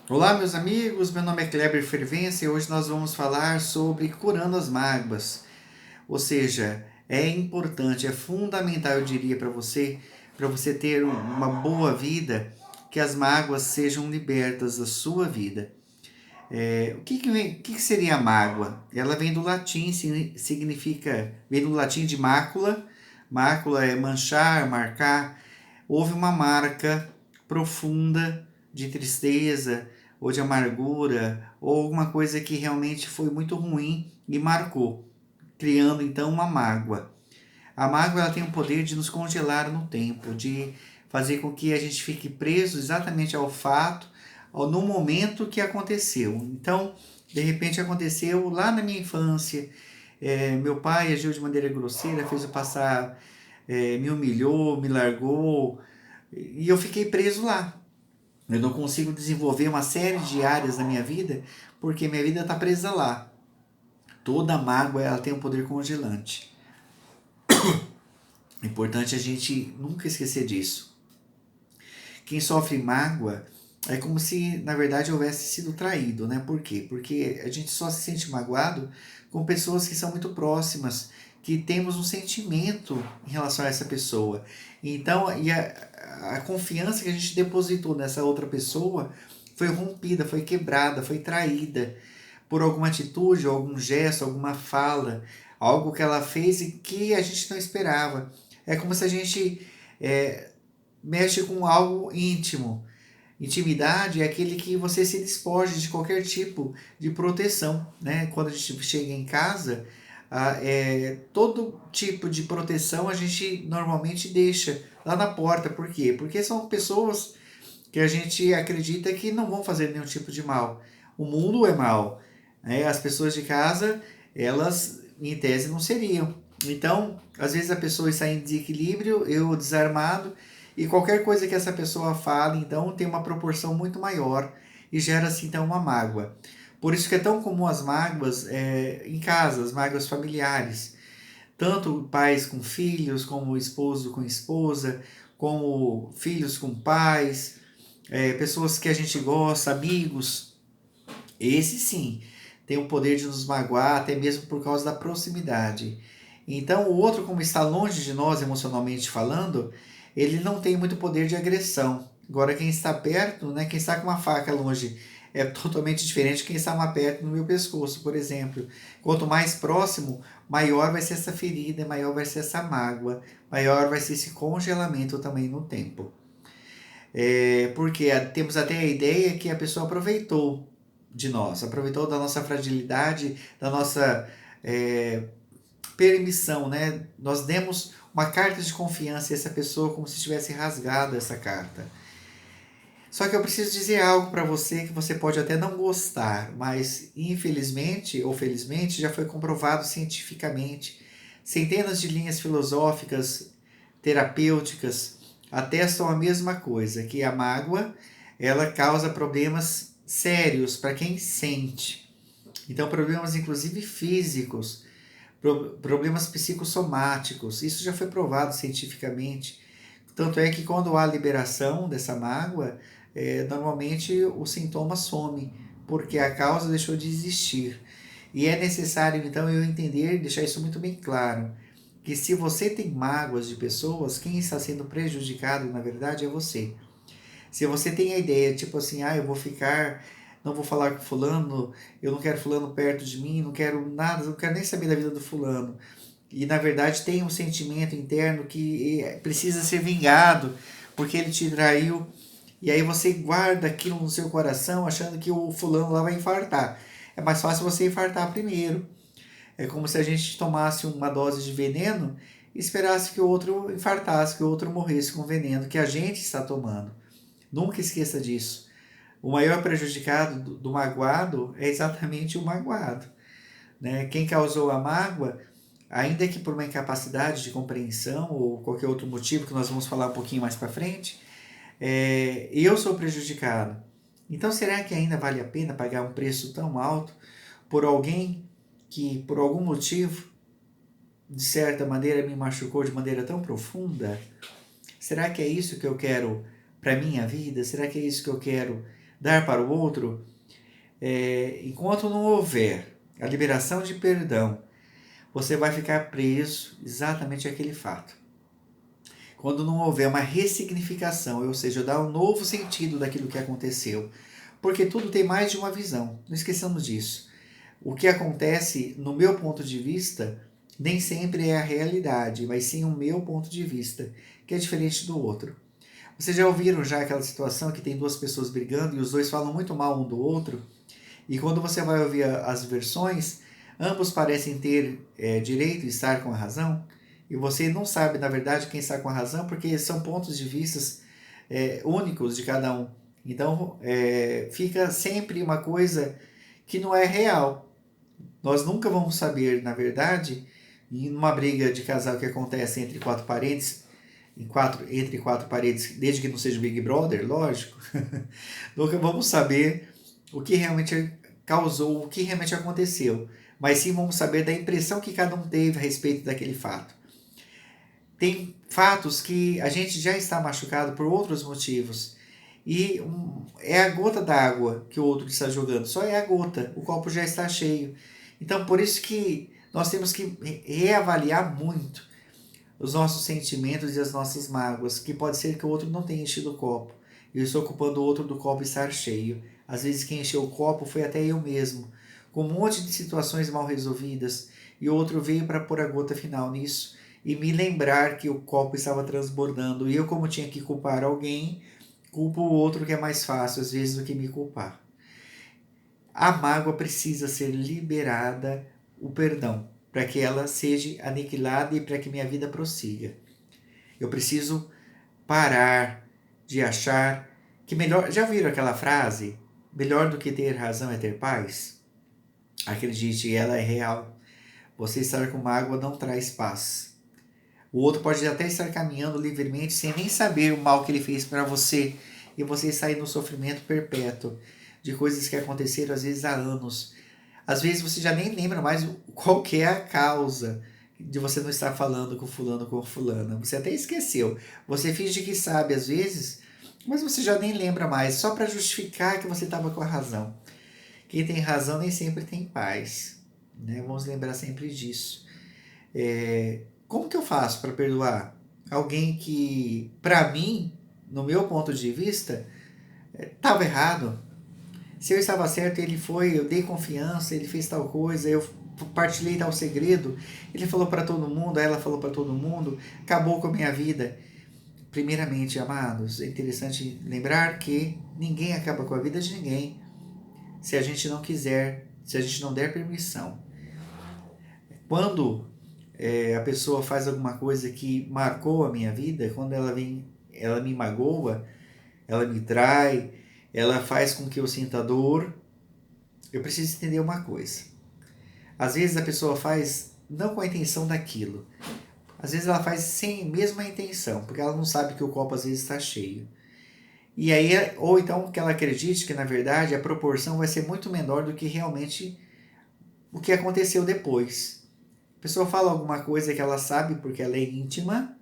Olá, meus amigos. Meu nome é Kleber Fervência e hoje nós vamos falar sobre curando as mágoas. Ou seja, é importante, é fundamental, eu diria para você ter uma boa vida, que as mágoas sejam libertas da sua vida. O que seria a mágoa? Ela vem do latim, vem do latim de mácula. Mácula é manchar, marcar. Houve uma marca profunda de tristeza ou de amargura ou alguma coisa que realmente foi muito ruim e marcou, criando então uma mágoa. A mágoa ela tem o poder de nos congelar no tempo, de fazer com que a gente fique preso exatamente ao fato, no momento que aconteceu. Então, de repente aconteceu lá na minha infância, meu pai agiu de maneira grosseira, fez eu passar, me humilhou, me largou, e eu fiquei preso lá. Eu não consigo desenvolver uma série de áreas da minha vida porque minha vida está presa lá. Toda mágoa ela tem um poder congelante. É importante a gente nunca esquecer disso. Quem sofre mágoa é como se, na verdade, houvesse sido traído, né? Por quê? Porque a gente só se sente magoado com pessoas que são muito próximas, que temos um sentimento em relação a essa pessoa. Então, a confiança que a gente depositou nessa outra pessoa foi rompida, foi quebrada, foi traída por alguma atitude, algum gesto, alguma fala, algo que ela fez e que a gente não esperava. É como se a gente é, mexe com algo íntimo. Intimidade é aquele que você se despoja de qualquer tipo de proteção, né? Quando a gente chega em casa, todo tipo de proteção a gente normalmente deixa lá na porta. Por quê? Porque são pessoas que a gente acredita que não vão fazer nenhum tipo de mal. O mundo é mal, né? As pessoas de casa, elas em tese não seriam. Então, às vezes a pessoa está em desequilíbrio, eu desarmado, e qualquer coisa que essa pessoa fale, então, tem uma proporção muito maior e gera-se então uma mágoa. Por isso que é tão comum as mágoas em casa, as mágoas familiares. Tanto pais com filhos, como esposo com esposa, como filhos com pais, pessoas que a gente gosta, amigos. Esse sim tem o poder de nos magoar, até mesmo por causa da proximidade. Então, o outro, como está longe de nós emocionalmente falando, ele não tem muito poder de agressão. Agora, quem está perto, né, quem está com uma faca longe, é totalmente diferente de quem está mais perto no meu pescoço, por exemplo. Quanto mais próximo, maior vai ser essa ferida, maior vai ser essa mágoa, maior vai ser esse congelamento também no tempo. Porque temos até a ideia que a pessoa aproveitou de nós, aproveitou da nossa fragilidade, da nossa é, permissão, né? Nós demos uma carta de confiança a essa pessoa como se tivesse rasgado essa carta. Só que eu preciso dizer algo para você que você pode até não gostar, mas infelizmente ou felizmente já foi comprovado cientificamente. Centenas de linhas filosóficas, terapêuticas atestam a mesma coisa, que a mágoa ela causa problemas sérios para quem sente. Então, problemas inclusive físicos, problemas psicossomáticos. Isso já foi provado cientificamente. Tanto é que quando há liberação dessa mágoa, normalmente o sintoma some, porque a causa deixou de existir. E é necessário, então, eu entender, deixar isso muito bem claro, que se você tem mágoas de pessoas, quem está sendo prejudicado, na verdade, é você. Se você tem a ideia, tipo assim, eu vou ficar, não vou falar com fulano, eu não quero fulano perto de mim, não quero nada, não quero nem saber da vida do fulano. E na verdade tem um sentimento interno que precisa ser vingado, porque ele te traiu. E aí você guarda aquilo no seu coração, achando que o fulano lá vai infartar. É mais fácil você infartar primeiro. É como se a gente tomasse uma dose de veneno e esperasse que o outro infartasse, que o outro morresse com o veneno que a gente está tomando. Nunca esqueça disso. O maior prejudicado do magoado é exatamente o magoado. Né? Quem causou a mágoa, ainda que por uma incapacidade de compreensão ou qualquer outro motivo que nós vamos falar um pouquinho mais para frente, eu sou prejudicado. Então, será que ainda vale a pena pagar um preço tão alto por alguém que, por algum motivo, de certa maneira, me machucou de maneira tão profunda? Será que é isso que eu quero para minha vida? Será que é isso que eu quero dar para o outro, enquanto não houver a liberação de perdão, você vai ficar preso exatamente àquele fato. Quando não houver uma ressignificação, ou seja, dar um novo sentido daquilo que aconteceu, porque tudo tem mais de uma visão, não esqueçamos disso. O que acontece, no meu ponto de vista, nem sempre é a realidade, mas sim o meu ponto de vista, que é diferente do outro. Vocês já ouviram já aquela situação que tem duas pessoas brigando e os dois falam muito mal um do outro? E quando você vai ouvir as versões, ambos parecem ter direito de estar com a razão, e você não sabe, na verdade, quem está com a razão, porque são pontos de vista únicos de cada um. Então, fica sempre uma coisa que não é real. Nós nunca vamos saber, na verdade, em uma briga de casal que acontece entre quatro parentes, entre quatro paredes, desde que não seja Big Brother, lógico, nunca vamos saber o que realmente causou, o que realmente aconteceu, mas sim vamos saber da impressão que cada um teve a respeito daquele fato. Tem fatos que a gente já está machucado por outros motivos, e é a gota d'água que o outro está jogando, só é a gota, o copo já está cheio. Então, por isso que nós temos que reavaliar muito os nossos sentimentos e as nossas mágoas, que pode ser que o outro não tenha enchido o copo. E eu estou culpando o outro do copo estar cheio. Às vezes quem encheu o copo foi até eu mesmo, com um monte de situações mal resolvidas, e o outro veio para pôr a gota final nisso e me lembrar que o copo estava transbordando. E eu, como tinha que culpar alguém, culpo o outro, que é mais fácil às vezes do que me culpar. A mágoa precisa ser liberada, o perdão, para que ela seja aniquilada e para que minha vida prossiga. Eu preciso parar de achar que melhor. Já viram aquela frase? Melhor do que ter razão é ter paz? Acredite, ela é real. Você estar com mágoa não traz paz. O outro pode até estar caminhando livremente sem nem saber o mal que ele fez para você, e você sair no sofrimento perpétuo de coisas que aconteceram às vezes há anos. Às vezes você já nem lembra mais qual que é a causa de você não estar falando com fulano, com fulana. Você até esqueceu. Você finge que sabe às vezes, mas você já nem lembra mais, só para justificar que você estava com a razão. Quem tem razão nem sempre tem paz, né? Vamos lembrar sempre disso. Como que eu faço para perdoar alguém que, para mim, no meu ponto de vista, estava errado? Se eu estava certo, ele foi, eu dei confiança, ele fez tal coisa, eu partilhei tal segredo, ele falou para todo mundo, ela falou para todo mundo, acabou com a minha vida. Primeiramente, amados, é interessante lembrar que ninguém acaba com a vida de ninguém se a gente não quiser, se a gente não der permissão. Quando a pessoa faz alguma coisa que marcou a minha vida, quando ela me magoa, ela me trai, ela faz com que eu sinta dor, eu preciso entender uma coisa. Às vezes a pessoa faz não com a intenção daquilo. Às vezes ela faz sem mesmo a intenção, porque ela não sabe que o copo às vezes está cheio. E aí, ou então que ela acredite que na verdade a proporção vai ser muito menor do que realmente o que aconteceu depois. A pessoa fala alguma coisa que ela sabe porque ela é íntima,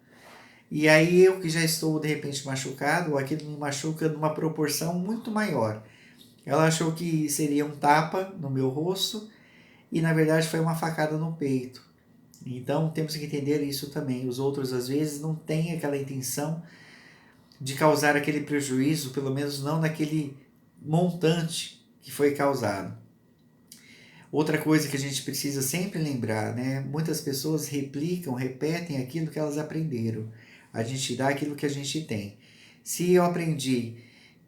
e aí eu que já estou de repente machucado, ou aquilo me machuca numa proporção muito maior. Ela achou que seria um tapa no meu rosto, e na verdade foi uma facada no peito. Então temos que entender isso também. Os outros às vezes não têm aquela intenção de causar aquele prejuízo, pelo menos não naquele montante que foi causado. Outra coisa que a gente precisa sempre lembrar, né? Muitas pessoas replicam, repetem aquilo que elas aprenderam. A gente dá aquilo que a gente tem. Se eu aprendi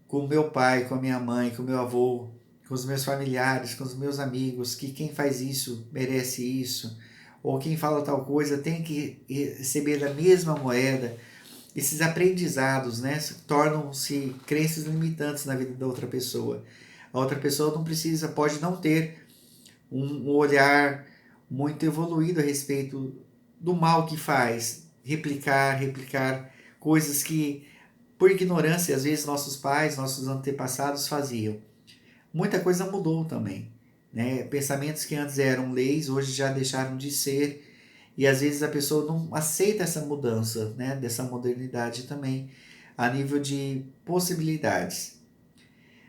com o meu pai, com a minha mãe, com o meu avô, com os meus familiares, com os meus amigos, que quem faz isso merece isso, ou quem fala tal coisa tem que receber a mesma moeda. Esses aprendizados, né, tornam-se crenças limitantes na vida da outra pessoa. A outra pessoa não precisa, pode não ter um olhar muito evoluído a respeito do mal que faz, replicar coisas que, por ignorância, às vezes nossos pais, nossos antepassados faziam. Muita coisa mudou também, né? Pensamentos que antes eram leis, hoje já deixaram de ser, e às vezes a pessoa não aceita essa mudança, né? Dessa modernidade também, a nível de possibilidades.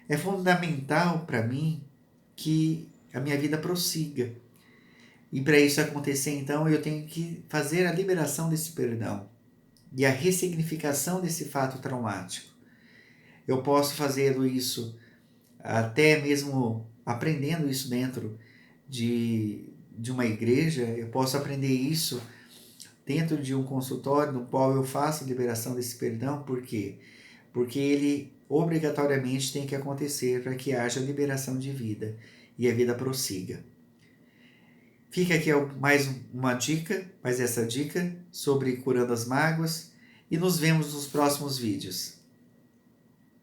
É fundamental para mim que a minha vida prossiga. E para isso acontecer, então, eu tenho que fazer a liberação desse perdão e a ressignificação desse fato traumático. Eu posso fazê-lo isso até mesmo aprendendo isso dentro de uma igreja, eu posso aprender isso dentro de um consultório no qual eu faço a liberação desse perdão. Por quê? Porque ele obrigatoriamente tem que acontecer para que haja liberação de vida e a vida prossiga. Fica aqui mais uma dica, mais essa dica sobre curando as mágoas, e nos vemos nos próximos vídeos.